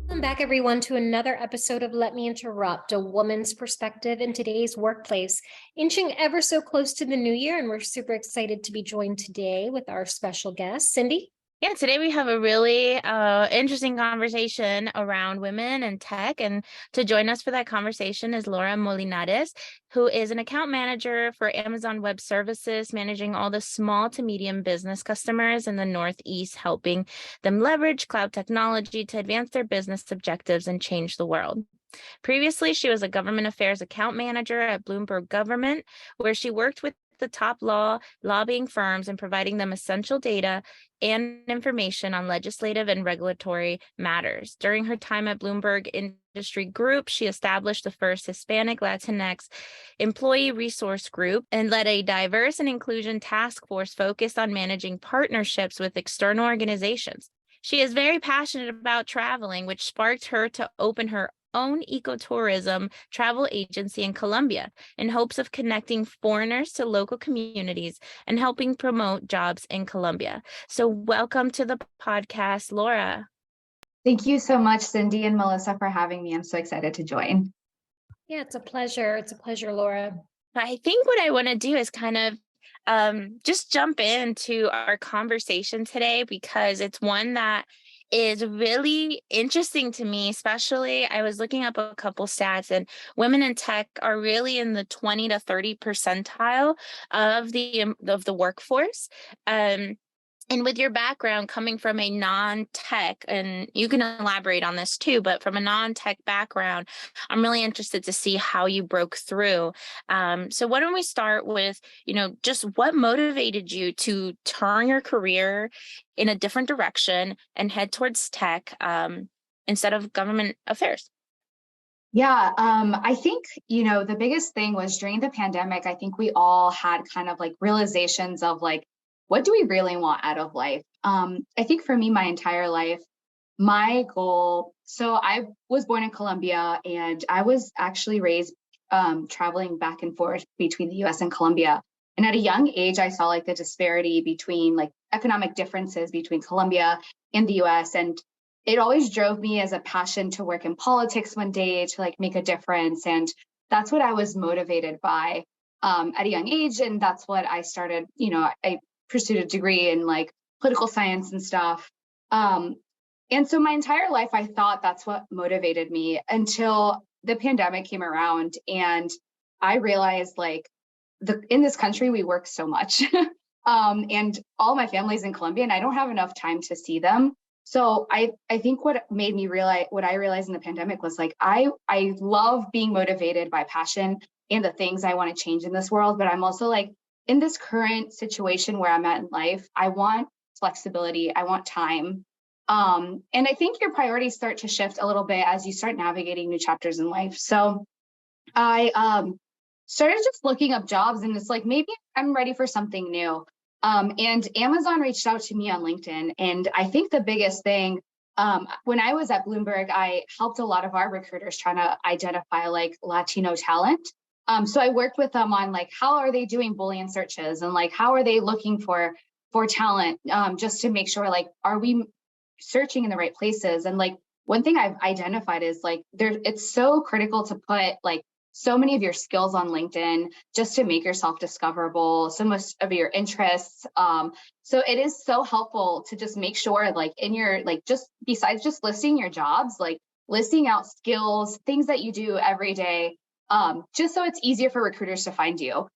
Welcome back, everyone, to another episode of Let Me Interrupt, a woman's perspective in today's workplace. Inching ever so close to the new year, and we're super excited to be joined today with our special guest, Cindy. Yeah, today we have a really interesting conversation around women and tech. And to join us for that conversation is Laura Molinares, who is an account manager for Amazon Web Services, managing all the small to medium business customers in the Northeast, helping them leverage cloud technology to advance their business objectives and change the world. Previously, she was a government affairs account manager at Bloomberg Government, where she worked with the top lobbying firms and providing them essential data and information on legislative and regulatory matters. During her time at Bloomberg Industry Group, she established the first Hispanic Latinx employee resource group and led a diverse and inclusion task force focused on managing partnerships with external organizations. She is very passionate about traveling, which sparked her to open her own ecotourism travel agency in Colombia in hopes of connecting foreigners to local communities and helping promote jobs in Colombia. So welcome to the podcast, Laura. Thank you so much, Cindy and Melissa, for having me. I'm so excited to join. Yeah, it's a pleasure. It's a pleasure, Laura. I think what I want to do is kind of just jump into our conversation today because it's one that is really interesting to me. Especially I was looking up a couple stats, and women in tech are really in the 20 to 30 percentile of the workforce. And with your background coming from a non-tech, and you can elaborate on this too, but from a non-tech background, I'm really interested to see how you broke through. So why don't we start with, just what motivated you to turn your career in a different direction and head towards tech instead of government affairs? Yeah, I think, the biggest thing was during the pandemic, I think we all had kind of like realizations of like, what do we really want out of life? I think for me, my entire life, my goal, so I was born in Colombia and I was actually raised traveling back and forth between the US and Colombia. And at a young age, I saw like the disparity between like economic differences between Colombia and the US. And it always drove me as a passion to work in politics one day to like make a difference. And that's what I was motivated by at a young age. And that's what I started, I pursued a degree in like political science and stuff. And so my entire life, I thought that's what motivated me until the pandemic came around. And I realized like in this country, we work so much. And all my family's in Colombia and I don't have enough time to see them. So I think what made me realize what I realized in the pandemic was like, I love being motivated by passion and the things I want to change in this world. But I'm also like, in this current situation where I'm at in life, I want flexibility. I want time. And I think your priorities start to shift a little bit as you start navigating new chapters in life. So I started just looking up jobs and it's like, maybe I'm ready for something new. And Amazon reached out to me on LinkedIn. And I think the biggest thing, when I was at Bloomberg, I helped a lot of our recruiters trying to identify like Latino talent. So I worked with them on like, how are they doing Boolean searches and like, how are they looking for talent, just to make sure like, are we searching in the right places? And like, one thing I've identified is like, it's so critical to put like so many of your skills on LinkedIn just to make yourself discoverable, so much of your interests. So it is so helpful to just make sure like in your, like, just besides just listing your jobs, like listing out skills, things that you do every day, just so it's easier for recruiters to find you.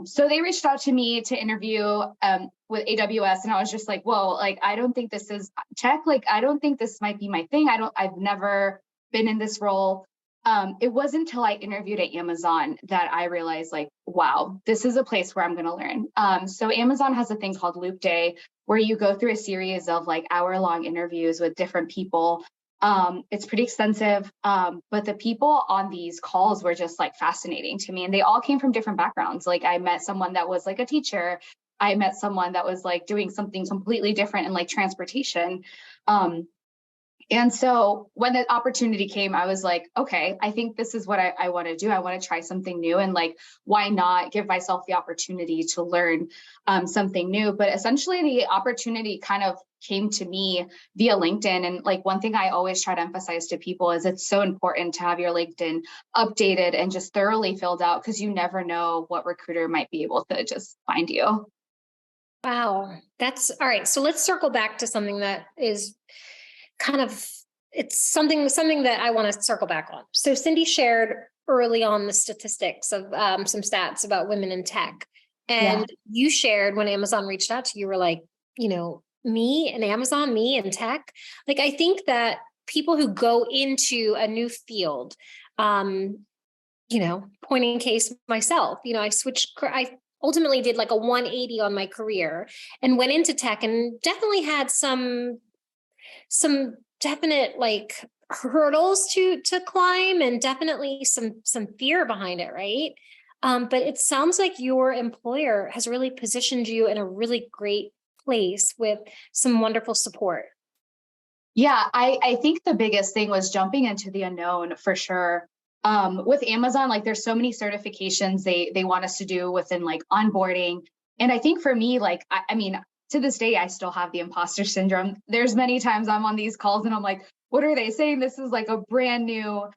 So they reached out to me to interview with AWS, and I was just like, whoa, like, I don't think this is tech. Like, I don't think this might be my thing. I've never been in this role. It wasn't until I interviewed at Amazon that I realized like, wow, this is a place where I'm going to learn. So Amazon has a thing called Loop Day, where you go through a series of like hour-long interviews with different people. It's pretty extensive, but the people on these calls were just like fascinating to me. And they all came from different backgrounds. Like I met someone that was like a teacher. I met someone that was like doing something completely different in like transportation. And so when the opportunity came, I was like, okay, I think this is what I want to do. I want to try something new. And like, why not give myself the opportunity to learn something new? But essentially the opportunity kind of came to me via LinkedIn. And like one thing I always try to emphasize to people is it's so important to have your LinkedIn updated and just thoroughly filled out, because you never know what recruiter might be able to just find you. Wow. That's all right. So let's circle back to something that is kind of, it's something that I want to circle back on. So Cindy shared early on the statistics of some stats about women in tech. And you shared when Amazon reached out to you, were like, you know, me and Amazon, me and tech. Like, I think that people who go into a new field, you know, pointing case myself, you know, I ultimately did like a 180 on my career and went into tech and definitely had some definite like hurdles to climb and definitely some fear behind it, right? But it sounds like your employer has really positioned you in a really great place with some wonderful support. Yeah, I think the biggest thing was jumping into the unknown for sure. With Amazon, like there's so many certifications they want us to do within like onboarding. And I think for me, like, I mean, to this day, I still have the imposter syndrome. There's many times I'm on these calls and I'm like, what are they saying? This is like a brand new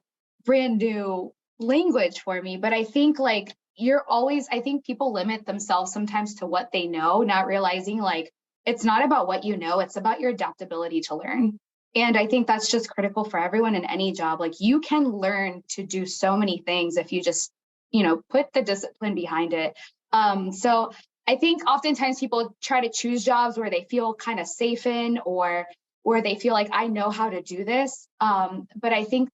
language for me. But I think like I think people limit themselves sometimes to what they know, not realizing like it's not about what you know, it's about your adaptability to learn. And I think that's just critical for everyone in any job. Like you can learn to do so many things if you just, you know, put the discipline behind it. So I think oftentimes people try to choose jobs where they feel kind of safe in, or where they feel like I know how to do this. But I think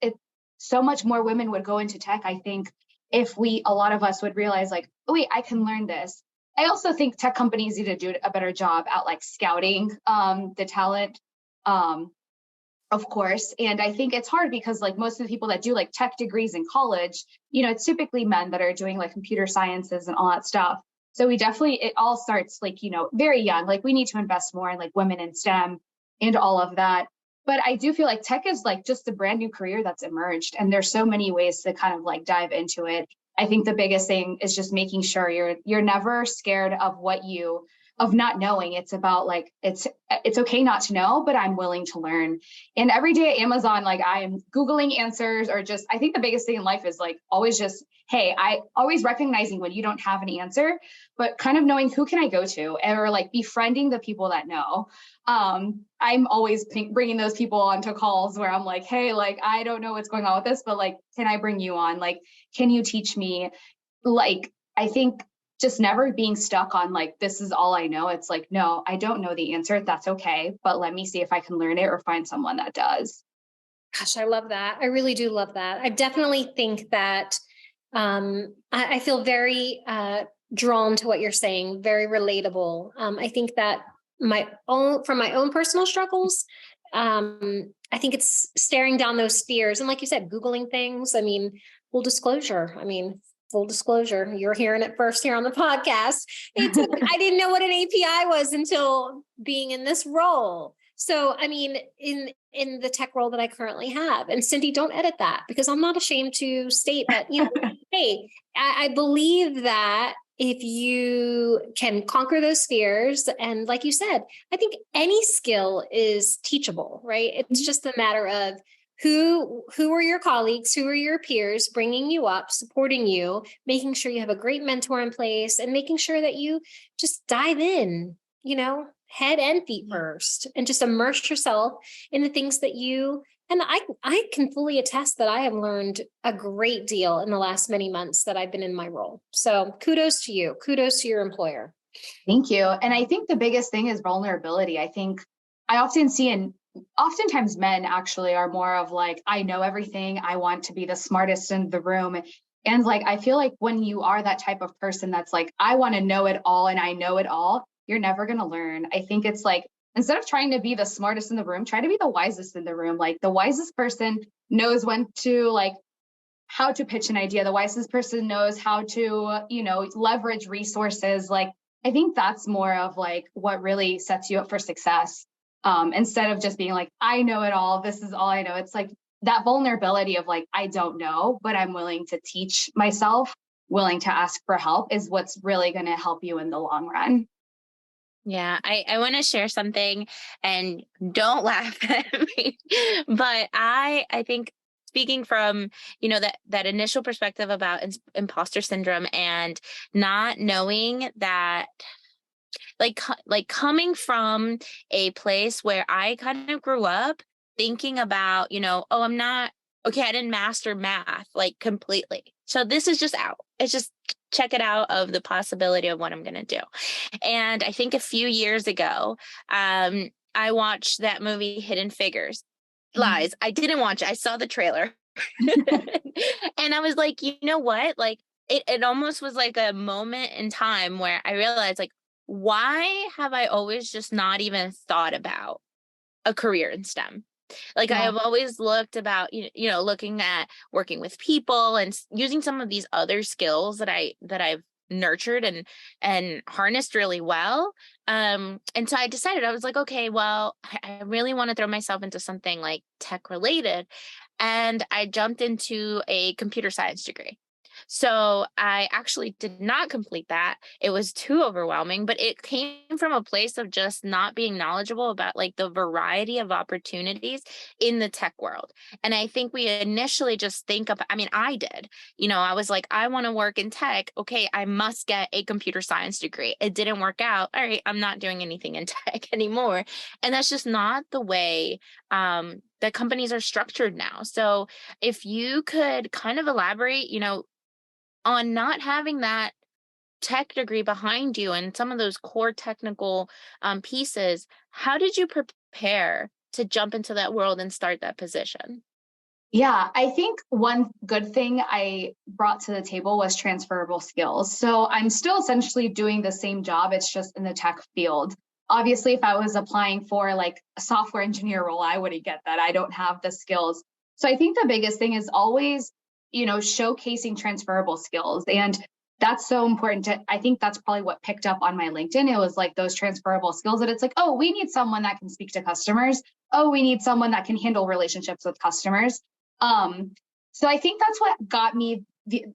so much more women would go into tech. I think if a lot of us would realize like, oh wait, I can learn this. I also think tech companies need to do a better job at like scouting the talent. Of course. And I think it's hard because like most of the people that do like tech degrees in college, you know, it's typically men that are doing like computer sciences and all that stuff. So it all starts like, you know, very young. Like we need to invest more in like women in STEM and all of that. But I do feel like tech is like just a brand new career that's emerged. And there's so many ways to kind of like dive into it. I think the biggest thing is just making sure you're never scared of not knowing. It's about like, it's okay not to know, but I'm willing to learn. And every day at Amazon, like I'm Googling answers, or just, I think the biggest thing in life is like always just, hey, I always recognizing when you don't have an answer, but kind of knowing who can I go to, or like befriending the people that know. I'm always bringing those people onto calls where I'm like, hey, like, I don't know what's going on with this, but like, can I bring you on? Like, can you teach me? Like, I think just never being stuck on like, this is all I know. It's like, no, I don't know the answer. That's okay. But let me see if I can learn it or find someone that does. Gosh, I love that. I really do love that. I definitely think that I feel very drawn to what you're saying, very relatable. I think that from my own personal struggles, I think it's staring down those fears. And like you said, Googling things. I mean, full disclosure, you're hearing it first here on the podcast. I didn't know what an API was until being in this role. So, I mean, in the tech role that I currently have, and Cindy, don't edit that because I'm not ashamed to state that, you know, hey, I believe that if you can conquer those fears, and like you said, I think any skill is teachable, right? It's just a matter of who are your colleagues, who are your peers bringing you up, supporting you, making sure you have a great mentor in place, and making sure that you just dive in, you know, head and feet first, and just immerse yourself in the things that and I can fully attest that I have learned a great deal in the last many months that I've been in my role. So kudos to you. Kudos to your employer. Thank you. And I think the biggest thing is vulnerability. I think I often see, and oftentimes men actually are more of like, I know everything. I want to be the smartest in the room. And like, I feel like when you are that type of person that's like, I want to know it all and I know it all, you're never going to learn. I think it's like, instead of trying to be the smartest in the room, try to be the wisest in the room. Like the wisest person knows when to like how to pitch an idea. The wisest person knows how to, you know, leverage resources. Like, I think that's more of like what really sets you up for success. Instead of just being like, I know it all. This is all I know. It's like that vulnerability of like, I don't know, but I'm willing to teach myself, willing to ask for help is what's really going to help you in the long run. Yeah, I want to share something, and don't laugh at me. But I think, speaking from, that initial perspective about imposter syndrome and not knowing that, like coming from a place where I kind of grew up thinking about, oh, I'm not okay, I didn't master math like completely. So this is just out. It's just check it out of the possibility of what I'm going to do. And I think a few years ago, I watched that movie Hidden Figures. Mhm. Lies. I didn't watch it. I saw the trailer. And I was like, you know what? Like it almost was like a moment in time where I realized, like, why have I always just not even thought about a career in STEM? Like, I Yeah. have always looked about, looking at working with people and using some of these other skills that I've nurtured and harnessed really well. And so I decided, I was like, okay, well, I really want to throw myself into something like tech related. And I jumped into a computer science degree. So I actually did not complete that. It was too overwhelming, but it came from a place of just not being knowledgeable about like the variety of opportunities in the tech world. And I think we initially just think of, I mean, I did, I was like, I want to work in tech. Okay, I must get a computer science degree. It didn't work out. All right, I'm not doing anything in tech anymore. And that's just not the way that companies are structured now. So if you could kind of elaborate, on not having that tech degree behind you and some of those core technical pieces, how did you prepare to jump into that world and start that position? Yeah, I think one good thing I brought to the table was transferable skills. So I'm still essentially doing the same job, it's just in the tech field. Obviously, if I was applying for like a software engineer role, I wouldn't get that. I don't have the skills. So I think the biggest thing is always, showcasing transferable skills. And that's so important I think that's probably what picked up on my LinkedIn. It was like those transferable skills that it's like, oh, we need someone that can speak to customers. Oh, we need someone that can handle relationships with customers. um, so I think that's what got me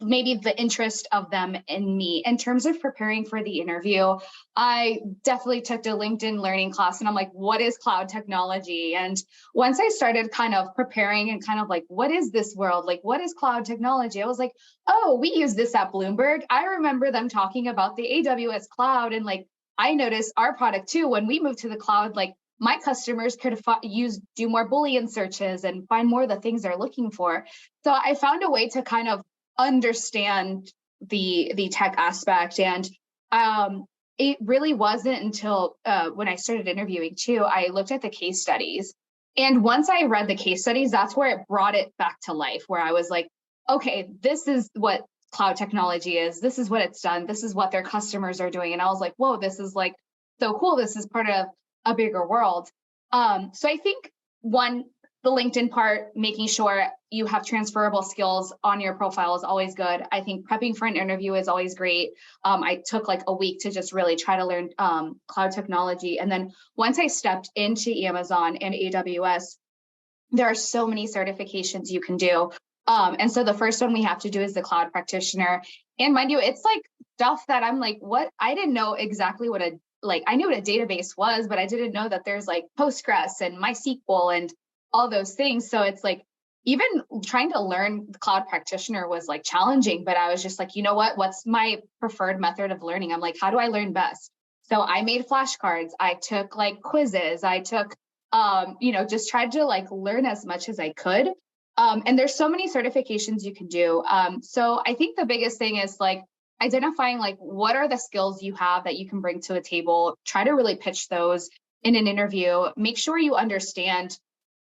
maybe the interest of them in me. In terms of preparing for the interview, I definitely took a LinkedIn learning class and I'm like, what is cloud technology? And once I started kind of preparing and kind of like, what is this world? Like, what is cloud technology? I was like, oh, we use this at Bloomberg. I remember them talking about the AWS cloud. And like, I noticed our product too, when we moved to the cloud, like my customers could do more Boolean searches and find more of the things they're looking for. So I found a way to kind of understand the tech aspect, and it really wasn't until when I started interviewing too, I looked at the case studies, and once I read the case studies, that's where it brought it back to life. Where I was like, okay, this is what cloud technology is. This is what it's done. This is what their customers are doing, and I was like, whoa, this is like so cool. This is part of a bigger world. So I think one, the LinkedIn part, making sure you have transferable skills on your profile is always good. I think prepping for an interview is always great. I took like a week to just really try to learn cloud technology. And then once I stepped into Amazon and AWS, there are so many certifications you can do. And so the first one we have to do is the cloud practitioner. And mind you, it's like stuff that I'm like, what? I didn't know exactly what I knew what a database was, but I didn't know that there's like Postgres and MySQL and all those things. So it's like, even trying to learn the cloud practitioner was like challenging, but I was just like, you know what? What's my preferred method of learning? I'm like, how do I learn best? So I made flashcards. I took like quizzes. I took, just tried to like learn as much as I could. And there's so many certifications you can do. So I think the biggest thing is like identifying like what are the skills you have that you can bring to a table. Try to really pitch those in an interview. Make sure you understand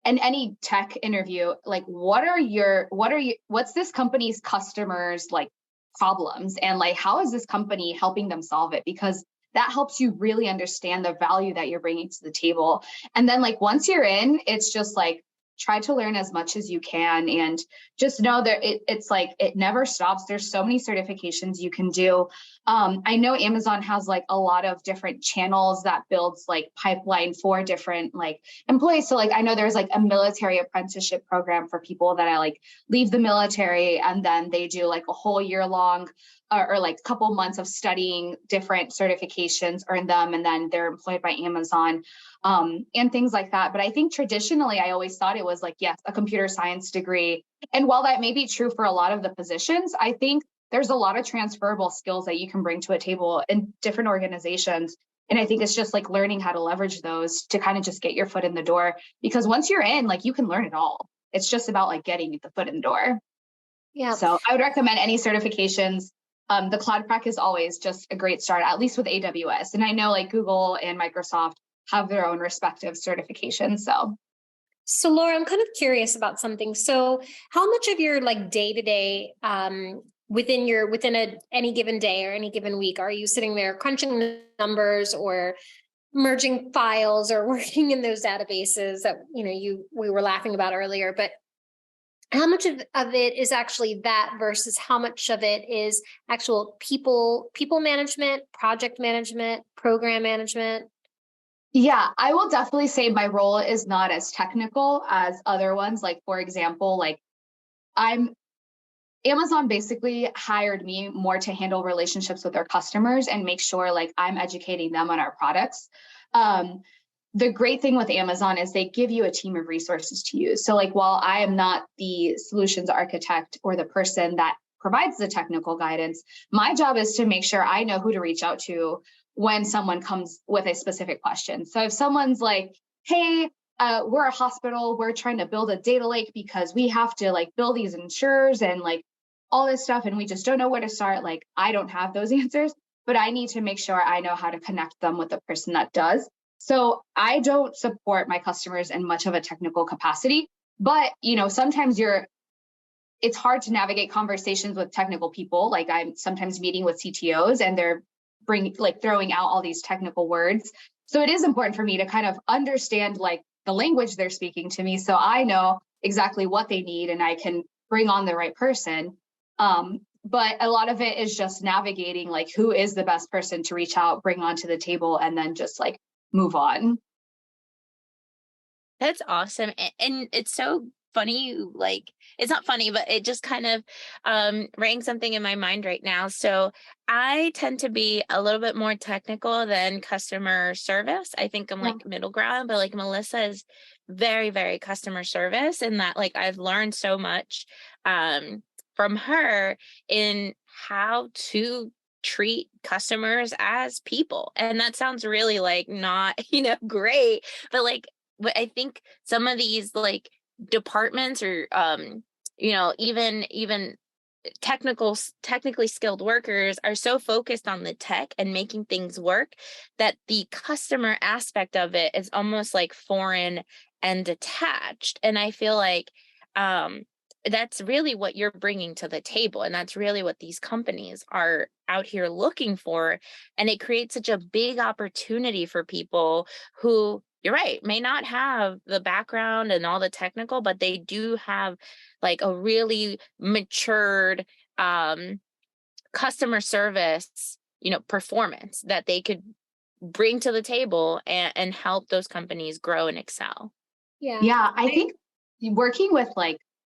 in any tech interview, like what's this company's customers like problems, and like how is this company helping them solve it? Because that helps you really understand the value that you're bringing to the table. And then like once you're in, it's just like try to learn as much as you can, and just know that it's like it never stops. There's so many certifications you can do. I know Amazon has like a lot of different channels that builds like pipeline for different like employees. So like I know there's like a military apprenticeship program for people that I like leave the military and then they do like a whole year long or like a couple months of studying different certifications, earn them, and then they're employed by Amazon, and things like that. But I think traditionally, I always thought it was like, yes, a computer science degree. And while that may be true for a lot of the positions, I think there's a lot of transferable skills that you can bring to a table in different organizations. And I think it's just like learning how to leverage those to kind of just get your foot in the door, because once you're in, like you can learn it all. It's just about like getting the foot in the door. Yeah. So I would recommend any certifications. The Cloud Prac is always just a great start, at least with AWS. And I know like Google and Microsoft have their own respective certifications. So Laura, I'm kind of curious about something. So how much of your like day-to-day within any given day or any given week are you sitting there crunching the numbers or merging files or working in those databases that we were laughing about earlier? But how much of it is actually that versus how much of it is actual people management, project management, program management? Yeah, I will definitely say my role is not as technical as other ones. Like, for example, like Amazon basically hired me more to handle relationships with their customers and make sure like I'm educating them on our products. The great thing with Amazon is they give you a team of resources to use. So like, while I am not the solutions architect or the person that provides the technical guidance, my job is to make sure I know who to reach out to when someone comes with a specific question. So if someone's like, hey, we're a hospital, we're trying to build a data lake because we have to like build these insurers and like all this stuff, and we just don't know where to start. Like, I don't have those answers, but I need to make sure I know how to connect them with the person that does. So I don't support my customers in much of a technical capacity, but sometimes it's hard to navigate conversations with technical people. Like I'm sometimes meeting with CTOs and they're throwing out all these technical words. So it is important for me to kind of understand like the language they're speaking to me, so I know exactly what they need and I can bring on the right person. But a lot of it is just navigating like who is the best person to reach out, bring onto the table, and then just like move on. That's awesome. And it's so funny, like it's not funny, but it just kind of rang something in my mind right now. So I tend to be a little bit more technical than customer service. I think I'm like middle ground, but like Melissa is very, very customer service, and that like I've learned so much from her in how to treat customers as people. And that sounds really like not, great, but like, but I think some of these like departments or, even technically skilled workers are so focused on the tech and making things work that the customer aspect of it is almost like foreign and detached. And I feel like, that's really what you're bringing to the table. And that's really what these companies are out here looking for. And it creates such a big opportunity for people who, you're right, may not have the background and all the technical, but they do have like a really matured customer service, performance that they could bring to the table and help those companies grow and excel. Yeah, I think working with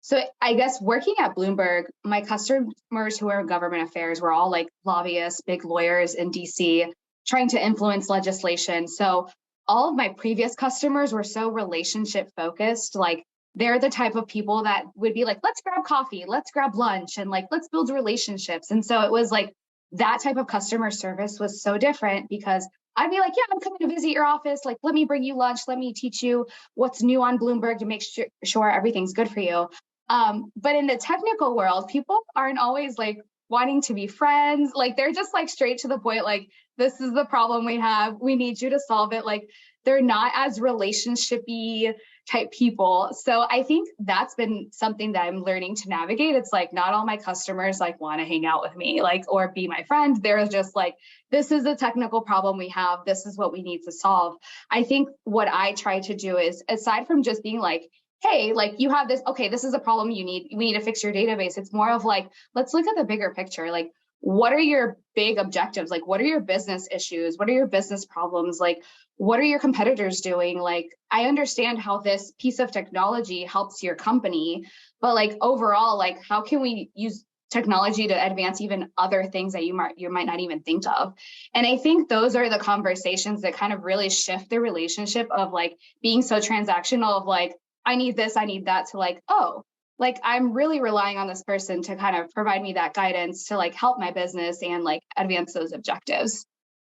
so I guess working at Bloomberg, my customers who are government affairs were all like lobbyists, big lawyers in DC, trying to influence legislation. So all of my previous customers were so relationship focused. Like they're the type of people that would be like, let's grab coffee, let's grab lunch, and like, let's build relationships. And so it was like that type of customer service was so different, because I'd be like, yeah, I'm coming to visit your office. Like, let me bring you lunch. Let me teach you what's new on Bloomberg to make sure everything's good for you. But in the technical world, people aren't always like wanting to be friends. Like they're just like straight to the point. Like, this is the problem we have. We need you to solve it. Like they're not as relationshipy type people. So I think that's been something that I'm learning to navigate. It's like, not all my customers like want to hang out with me, like, or be my friend. They're just like, this is a technical problem we have. This is what we need to solve. I think what I try to do is, aside from just being like, hey, like you have this, okay, this is a problem we need to fix your database. It's more of like, let's look at the bigger picture. Like, what are your big objectives? Like, what are your business issues? What are your business problems? Like, what are your competitors doing? Like, I understand how this piece of technology helps your company, but like overall, like, how can we use technology to advance even other things that you might not even think of? And I think those are the conversations that kind of really shift the relationship of like being so transactional of like, I need this, I need that, to like, oh, like I'm really relying on this person to kind of provide me that guidance to like help my business and like advance those objectives.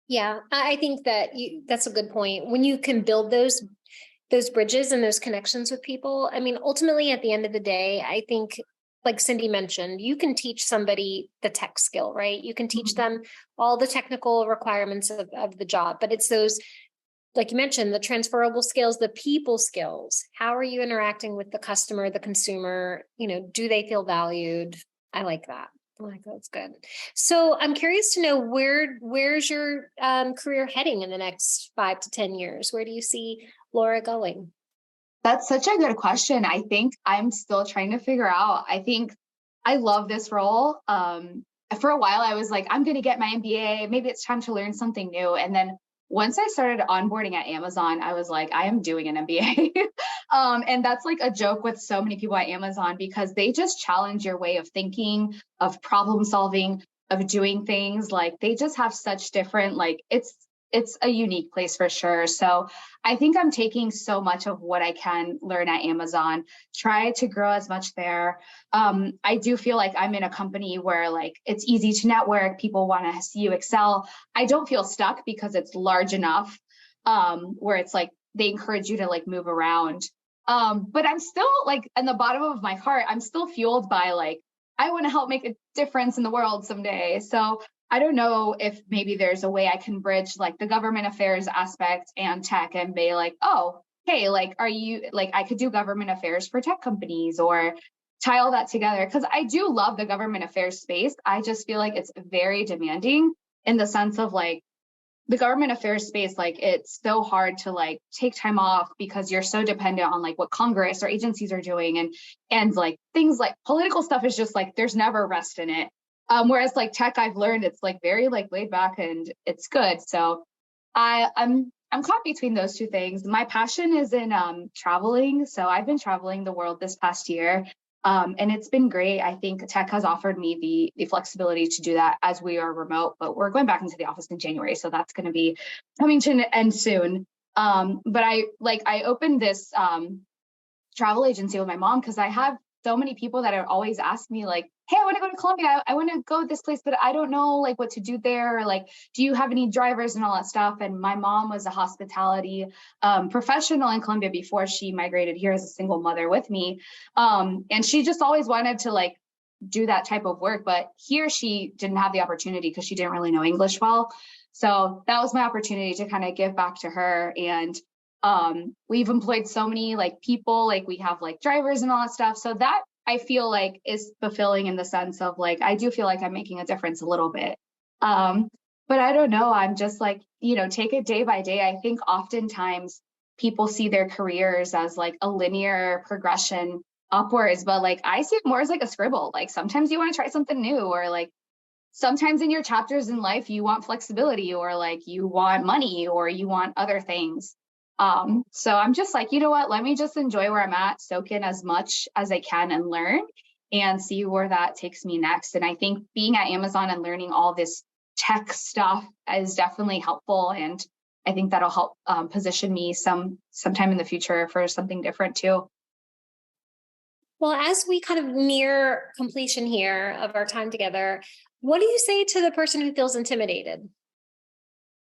Yeah, I think that that's a good point. When you can build those bridges and those connections with people, I mean, ultimately at the end of the day, I think like Cindy mentioned, you can teach somebody the tech skill, right? You can teach them all the technical requirements of the job, but it's those, like you mentioned, the transferable skills, the people skills. How are you interacting with the customer, the consumer? You know, do they feel valued? I like that. I like that's good. So I'm curious to know where's your career heading in the next 5 to 10 years? Where do you see Laura going? That's such a good question. I think I'm still trying to figure out. I think I love this role. For a while, I was like, I'm going to get my MBA. Maybe it's time to learn something new. And then once I started onboarding at Amazon, I was like, I am doing an MBA. And that's like a joke with so many people at Amazon because they just challenge your way of thinking, of problem solving, of doing things. Like they just have such different, like it's a unique place for sure. So I think I'm taking so much of what I can learn at Amazon, try to grow as much there. I do feel like I'm in a company where like it's easy to network. People want to see you excel. I don't feel stuck because it's large enough where it's like they encourage you to like move around. But I'm still like in the bottom of my heart, I'm still fueled by like, I want to help make a difference in the world someday. So I don't know if maybe there's a way I can bridge like the government affairs aspect and tech and be like, oh, hey, like, are you like, I could do government affairs for tech companies or tie all that together. Cause I do love the government affairs space. I just feel like it's very demanding in the sense of like the government affairs space, like it's so hard to like take time off because you're so dependent on like what Congress or agencies are doing. And like things like political stuff is just like, there's never rest in it. Whereas like tech, I've learned it's like very like laid back and it's good. So I'm caught between those two things. My passion is in traveling. So I've been traveling the world this past year. And it's been great. I think tech has offered me the flexibility to do that as we are remote, but we're going back into the office in January. So that's going to be coming to an end soon. But I opened this travel agency with my mom because I have so many people that are always ask me like, hey, I want to go to Colombia. I want to go this place, but I don't know like what to do there. Or, like, do you have any drivers and all that stuff? And my mom was a hospitality professional in Colombia before she migrated here as a single mother with me. And she just always wanted to like do that type of work. But here she didn't have the opportunity because she didn't really know English well. So that was my opportunity to kind of give back to her. And we've employed so many like people, like we have like drivers and all that stuff. So that I feel like is fulfilling in the sense of like, I do feel like I'm making a difference a little bit. But I don't know. I'm just like, take it day by day. I think oftentimes people see their careers as like a linear progression upwards, but like I see it more as like a scribble. Like sometimes you want to try something new, or like sometimes in your chapters in life, you want flexibility, or like you want money, or you want other things. So I'm just like, you know what, let me just enjoy where I'm at, soak in as much as I can and learn and see where that takes me next. And I think being at Amazon and learning all this tech stuff is definitely helpful. And I think that'll help position me sometime in the future for something different too. Well, as we kind of near completion here of our time together, what do you say to the person who feels intimidated?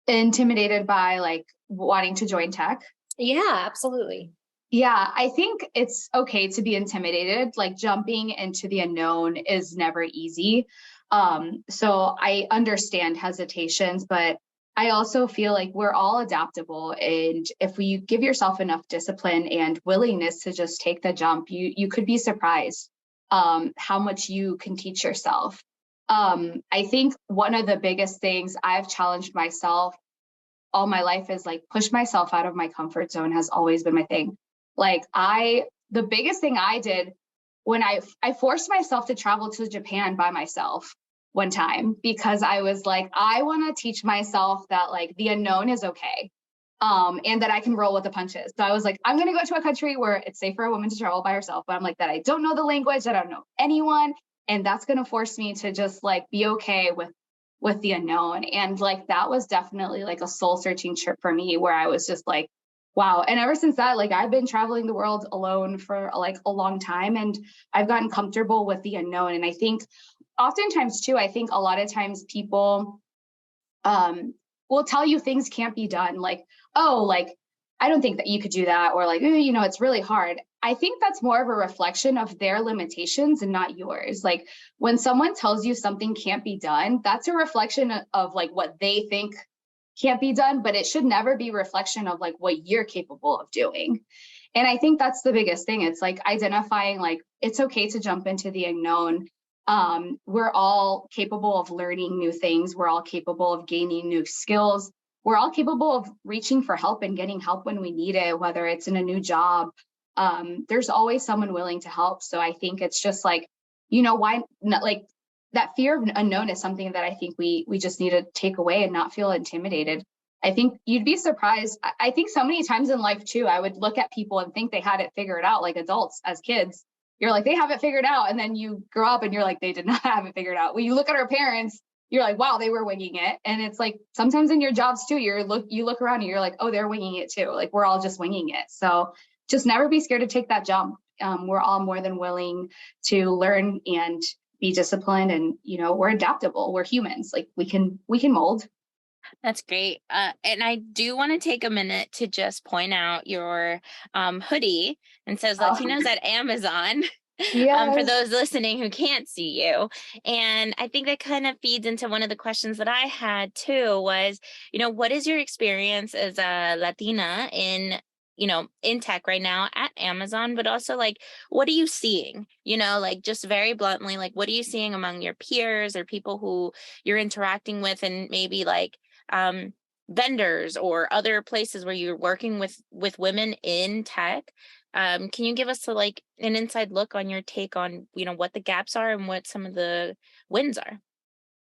Intimidated by like wanting to join tech? Yeah, absolutely. Yeah, I think it's okay to be intimidated. Like jumping into the unknown is never easy. So I understand hesitations, but I also feel like we're all adaptable. And if you give yourself enough discipline and willingness to just take the jump, you could be surprised how much you can teach yourself. I think one of the biggest things I've challenged myself all my life is like push myself out of my comfort zone has always been my thing. Like I the biggest thing I did when I forced myself to travel to Japan by myself one time, because I was like, I want to teach myself that like the unknown is okay. And that I can roll with the punches. So I was like, I'm going to go to a country where it's safe for a woman to travel by herself. But I'm like, that I don't know the language, that I don't know anyone. And that's going to force me to just like be okay with the unknown. And like, that was definitely like a soul searching trip for me, where I was just like, wow. And ever since that, like I've been traveling the world alone for like a long time, and I've gotten comfortable with the unknown. And I think oftentimes too, I think a lot of times people, will tell you things can't be done. Like, oh, like, I don't think that you could do that. Or like, you know, it's really hard. I think that's more of a reflection of their limitations and not yours. Like when someone tells you something can't be done, that's a reflection of like what they think can't be done, but it should never be a reflection of like what you're capable of doing. And I think that's the biggest thing. It's like identifying like, it's okay to jump into the unknown. We're all capable of learning new things. We're all capable of gaining new skills. We're all capable of reaching for help and getting help when we need it, whether it's in a new job. There's always someone willing to help. So I think it's just like, you know, why not, like that fear of unknown is something that I think we just need to take away and not feel intimidated. I think you'd be surprised. I think so many times in life too, I would look at people and think they had it figured out, like adults as kids. You're like, they have it figured out. And then you grow up and you're like, they did not have it figured out. When you look at our parents, you're like, wow, they were winging it. And it's like, sometimes in your jobs too, you look around and you're like, oh, they're winging it too. Like we're all just winging it. So just never be scared to take that jump. We're all more than willing to learn and be disciplined. And, you know, we're adaptable. We're humans. Like we can mold. That's great. And I do want to take a minute to just point out your hoodie, and says Latinos at Amazon. Yes. For those listening who can't see you. And I think that kind of feeds into one of the questions that I had too was, you know, what is your experience as a Latina in, you know, in tech right now at Amazon, but also like, what are you seeing, you know, like just very bluntly, like, what are you seeing among your peers or people who you're interacting with, and maybe like, vendors or other places where you're working with women in tech? Can you give us like an inside look on your take on, you know, what the gaps are and what some of the wins are?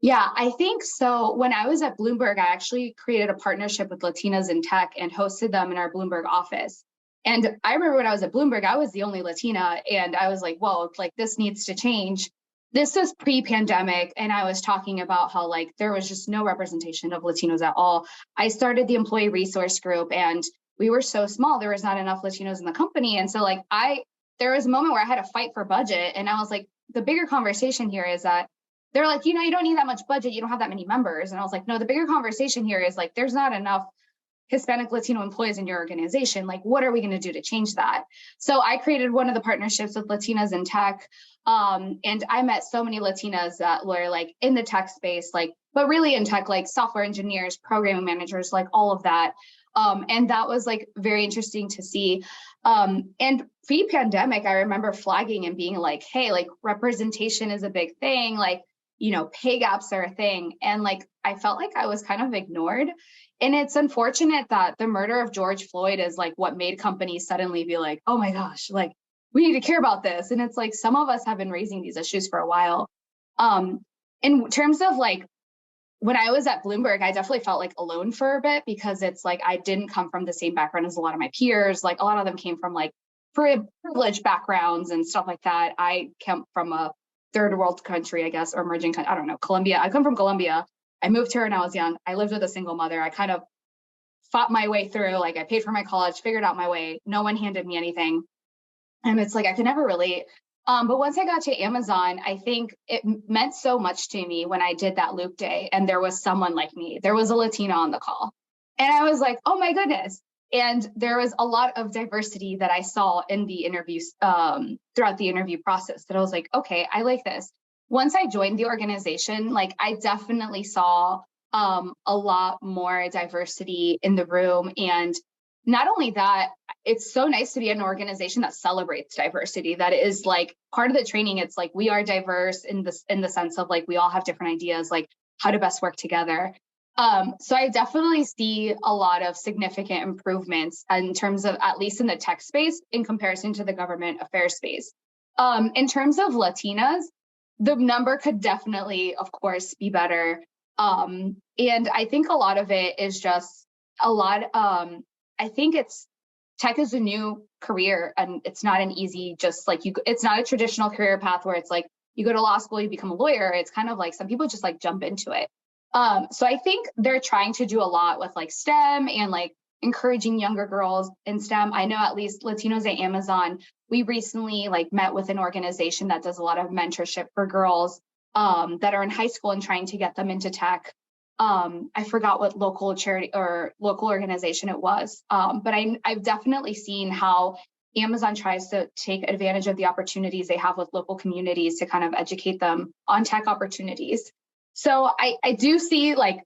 Yeah, I think so. When I was at Bloomberg, I actually created a partnership with Latinas in Tech and hosted them in our Bloomberg office. And I remember when I was at Bloomberg, I was the only Latina, and I was like, whoa, like this needs to change. This was pre-pandemic, and I was talking about how like there was just no representation of Latinos at all. I started the employee resource group, and we were so small, there was not enough Latinos in the company. And so like there was a moment where I had to fight for budget, and I was like, the bigger conversation here is that they're like, you know, you don't need that much budget, you don't have that many members. And I was like, no, the bigger conversation here is like, there's not enough Hispanic Latino employees in your organization. Like, what are we going to do to change that? So I created one of the partnerships with Latinas in Tech. And I met so many Latinas that were like in the tech space, like, but really in tech, like software engineers, programming managers, like all of that. And that was like very interesting to see. And pre-pandemic, I remember flagging and being like, hey, like representation is a big thing. Like, you know, pay gaps are a thing. And like, I felt like I was kind of ignored. And it's unfortunate that the murder of George Floyd is like what made companies suddenly be like, oh my gosh, like we need to care about this. And it's like, some of us have been raising these issues for a while. In terms of like, when I was at Bloomberg, I definitely felt like alone for a bit, because it's like, I didn't come from the same background as a lot of my peers. Like a lot of them came from like privileged backgrounds and stuff like that. I came from a third world country, I guess, or emerging country. I don't know, Colombia. I come from Colombia. I moved here when I was young. I lived with a single mother. I kind of fought my way through, like I paid for my college, figured out my way. No one handed me anything. And it's like, I could never relate. But once I got to Amazon, I think it meant so much to me when I did that Loop Day and there was someone like me. There was a Latina on the call. And I was like, oh my goodness. And there was a lot of diversity that I saw in the interviews throughout the interview process that I was like, okay, I like this. Once I joined the organization, like I definitely saw a lot more diversity in the room. And not only that, it's so nice to be in an organization that celebrates diversity. That is like part of the training. It's like, we are diverse in the sense of like, we all have different ideas, like how to best work together. So I definitely see a lot of significant improvements in terms of, at least in the tech space, in comparison to the government affairs space. In terms of Latinas, the number could definitely, of course, be better. And I think a lot of it is just I think tech is a new career, and it's not an easy, just like it's not a traditional career path where it's like you go to law school, you become a lawyer. It's kind of like some people just like jump into it. So I think they're trying to do a lot with like STEM and like encouraging younger girls in STEM. I know at least Latinos at Amazon, we recently like met with an organization that does a lot of mentorship for girls that are in high school and trying to get them into tech. I forgot what local charity or local organization it was, but I've definitely seen how Amazon tries to take advantage of the opportunities they have with local communities to kind of educate them on tech opportunities. So I do see like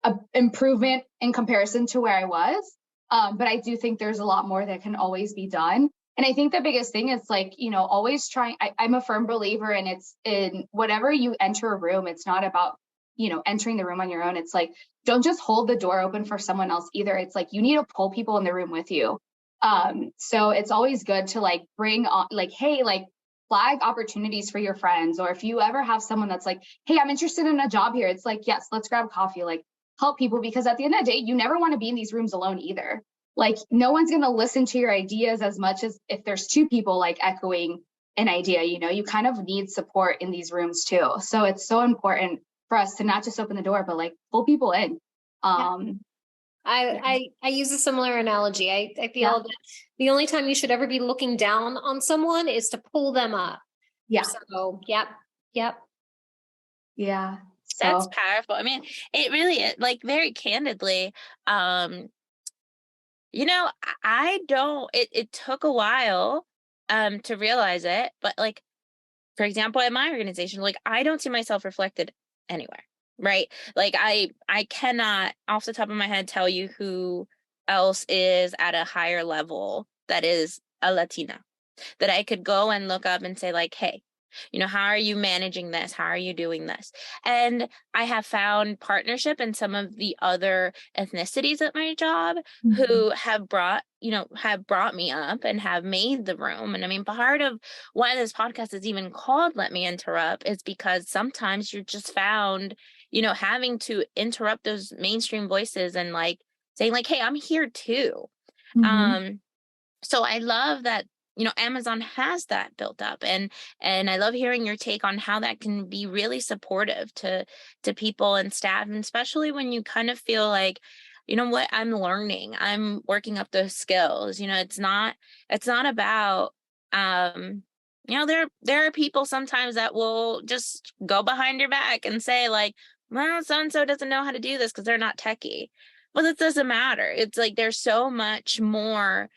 a improvement in comparison to where I was, but I do think there's a lot more that can always be done. And I think the biggest thing is like, always trying. I'm a firm believer in it's in whatever you enter a room, it's not about, entering the room on your own. It's like, don't just hold the door open for someone else either. It's like, you need to pull people in the room with you. So it's always good to like bring on like, hey, like flag opportunities for your friends. Or if you ever have someone that's like, hey, I'm interested in a job here. It's like, yes, let's grab coffee, like help people, because at the end of the day, you never want to be in these rooms alone either. Like no one's going to listen to your ideas as much as if there's two people like echoing an idea, you kind of need support in these rooms too. So it's so important for us to not just open the door, but like pull people in. I use a similar analogy. I feel Yeah. that the only time you should ever be looking down on someone is to pull them up. Yeah. So, yep. Yeah. That's So powerful. I mean, it really is, like, very candidly, I don't, it took a while to realize it, but like, for example, at my organization, like I don't see myself reflected anywhere, right? Like I cannot off the top of my head tell you who else is at a higher level that is a Latina that I could go and look up and say like, hey, how are you managing this? How are you doing this? And I have found partnership in some of the other ethnicities at my job who have brought me up and have made the room. And I mean, part of why this podcast is even called Let Me Interrupt is because sometimes you're just found, having to interrupt those mainstream voices and like saying like, hey, I'm here too. So I love that, Amazon has that built up, and I love hearing your take on how that can be really supportive to people and staff, and especially when you kind of feel like, you know what, I'm learning, I'm working up those skills. It's not about there are people sometimes that will just go behind your back and say like, well, so and so doesn't know how to do this because they're not techie. Well, it doesn't matter. It's like there's so much more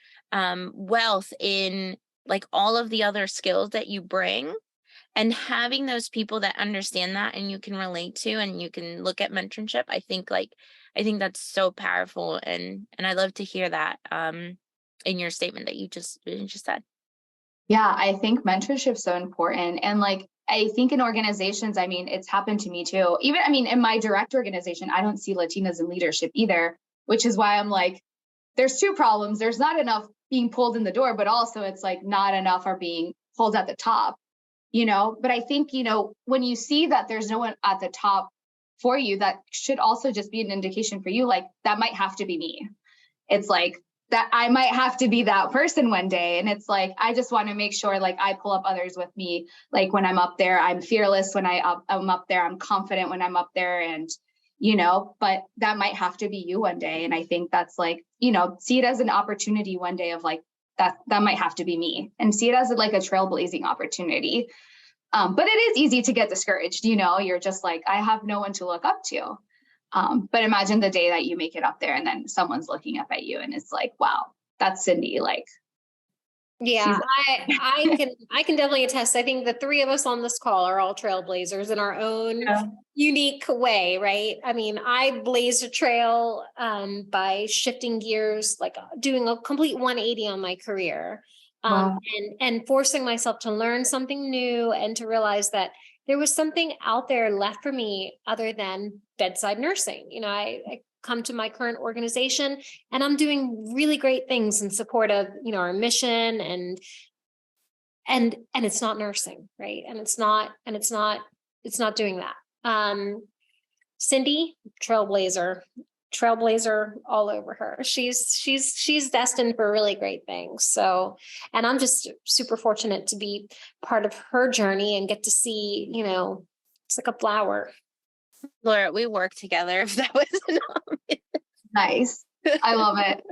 wealth in like all of the other skills that you bring, and having those people that understand that and you can relate to and you can look at mentorship. I think that's so powerful, and I love to hear that in your statement that you just said. Yeah, I think mentorship is so important. And like, I think in organizations, I mean, it's happened to me too. Even, I mean, in my direct organization, I don't see Latinas in leadership either, which is why I'm like, there's two problems. There's not enough being pulled in the door, but also it's like not enough are being pulled at the top, But I think, when you see that there's no one at the top for you, that should also just be an indication for you, like that might have to be me. It's like that I might have to be that person one day. And it's like, I just want to make sure like I pull up others with me. Like when I'm up there, I'm fearless when I'm up there, I'm confident when I'm up there, and but that might have to be you one day. And I think that's like, see it as an opportunity one day of like, that might have to be me, and see it as like a trailblazing opportunity. But it is easy to get discouraged. You're just like, I have no one to look up to. But imagine the day that you make it up there and then someone's looking up at you and it's like, wow, that's Cindy. Like, yeah, I can definitely attest. I think the three of us on this call are all trailblazers in our own unique way, right? I mean, I blazed a trail by shifting gears, like doing a complete 180 on my career, wow. and forcing myself to learn something new and to realize that there was something out there left for me other than bedside nursing. I come to my current organization and I'm doing really great things in support of, our mission and it's not nursing, right? And it's not doing that. Cindy, trailblazer all over her. She's destined for really great things. So, and I'm just super fortunate to be part of her journey and get to see, it's like a flower. Laura, we work together, if that was Nice. I love it.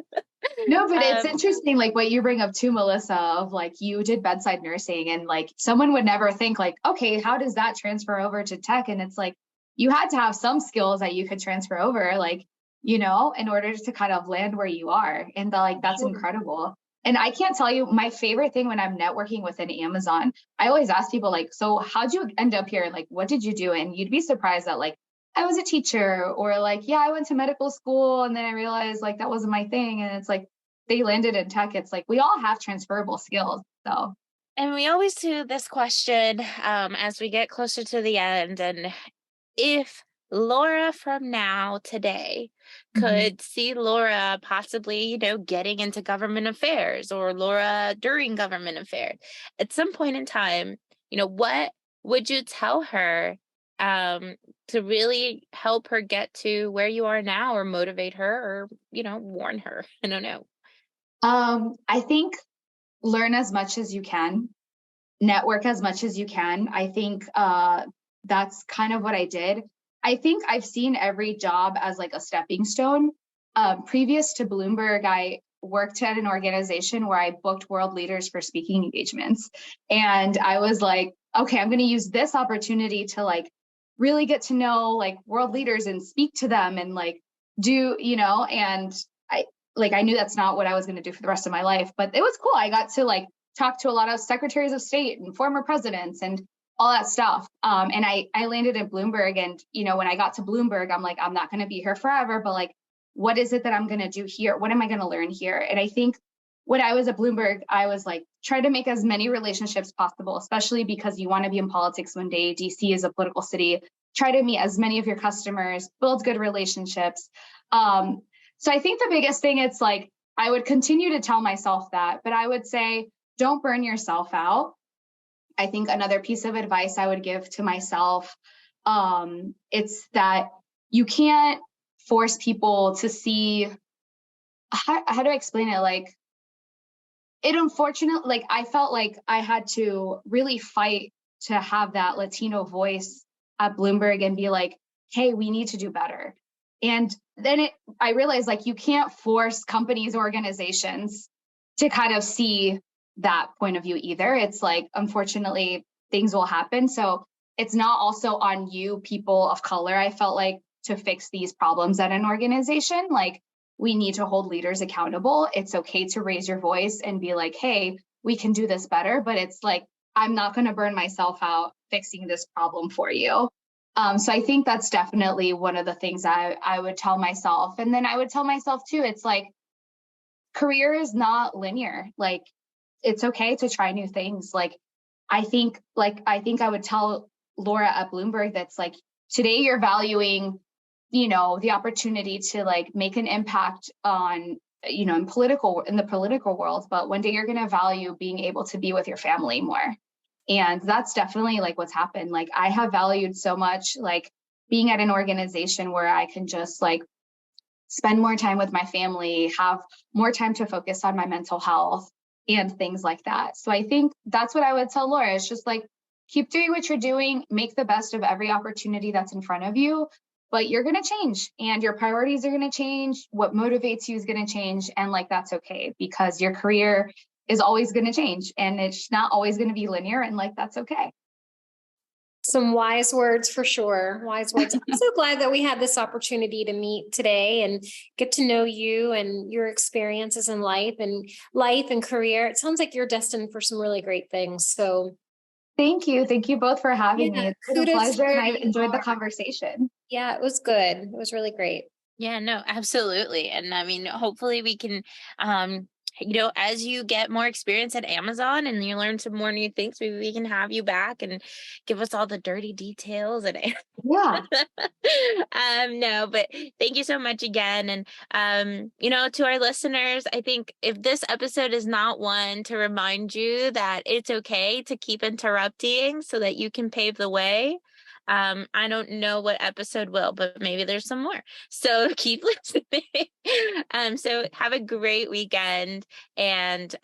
No, but it's interesting, like what you bring up too, Melissa, of like you did bedside nursing and like someone would never think like, okay, how does that transfer over to tech? And it's like, you had to have some skills that you could transfer over, like, in order to kind of land where you are. And that's Sure. incredible. And I can't tell you, my favorite thing when I'm networking within Amazon, I always ask people like, so how'd you end up here? Like, what did you do? And you'd be surprised that like, I was a teacher, or like, yeah, I went to medical school and then I realized like that wasn't my thing. And it's like, they landed in tech. It's like, we all have transferable skills. So. And we always do this question as we get closer to the end. And if Laura from now today could see Laura possibly, getting into government affairs, or Laura during government affairs, at some point in time, what would you tell her to really help her get to where you are now, or motivate her, or, warn her? I don't know. I think learn as much as you can, network as much as you can. I think that's kind of what I did. I think I've seen every job as like a stepping stone. Previous to Bloomberg, I worked at an organization where I booked world leaders for speaking engagements. And I was like, okay, I'm going to use this opportunity to like really get to know like world leaders and speak to them and like do, and I knew that's not what I was going to do for the rest of my life, but it was cool. I got to like talk to a lot of secretaries of state and former presidents and all that stuff. And I landed at Bloomberg, and, when I got to Bloomberg, I'm like, I'm not going to be here forever, but like, what is it that I'm going to do here? What am I going to learn here? And I think when I was at Bloomberg, I was like, try to make as many relationships possible, especially because you want to be in politics one day. DC is a political city. Try to meet as many of your customers, build good relationships. So I think the biggest thing, it's like, I would continue to tell myself that, but I would say, don't burn yourself out. I think another piece of advice I would give to myself, it's that you can't force people to see, how do I explain it? Like, it unfortunately, like I felt like I had to really fight to have that Latino voice at Bloomberg and be like, hey, we need to do better. And then I realized like, you can't force companies, organizations to kind of see that point of view either. It's like, unfortunately, things will happen. So it's not also on you, people of color, I felt like, to fix these problems at an organization. Like, we need to hold leaders accountable. It's okay to raise your voice and be like, hey, we can do this better. But it's like, I'm not going to burn myself out fixing this problem for you. So I think that's definitely one of the things I would tell myself. And then I would tell myself too, it's like, career is not linear. Like, it's okay to try new things. Like, I think I would tell Laura at Bloomberg that's like, today you're valuing, the opportunity to like make an impact on, in the political world, but one day you're going to value being able to be with your family more. And that's definitely like what's happened. Like, I have valued so much, like being at an organization where I can just like spend more time with my family, have more time to focus on my mental health and things like that. So I think that's what I would tell Laura. It's just like, keep doing what you're doing, make the best of every opportunity that's in front of you, but you're going to change and your priorities are going to change. What motivates you is going to change. And like, that's okay, because your career is always going to change and it's not always going to be linear, and like, that's okay. Some wise words for sure. Wise words. I'm so glad that we had this opportunity to meet today and get to know you and your experiences in life and career. It sounds like you're destined for some really great things. So thank you. Thank you both for having me. It's been a pleasure, and I enjoyed the conversation. Yeah, it was good. It was really great. Yeah, no, absolutely. And I mean, hopefully we can as you get more experience at Amazon and you learn some more new things, maybe we can have you back and give us all the dirty details. And Yeah. no, but thank you so much again. And to our listeners, I think if this episode is not one to remind you that it's okay to keep interrupting so that you can pave the way, I don't know what episode will, but maybe there's some more. So keep listening. So have a great weekend and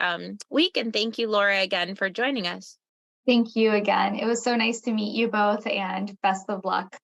week. And thank you, Laura, again for joining us. Thank you again. It was so nice to meet you both, and best of luck.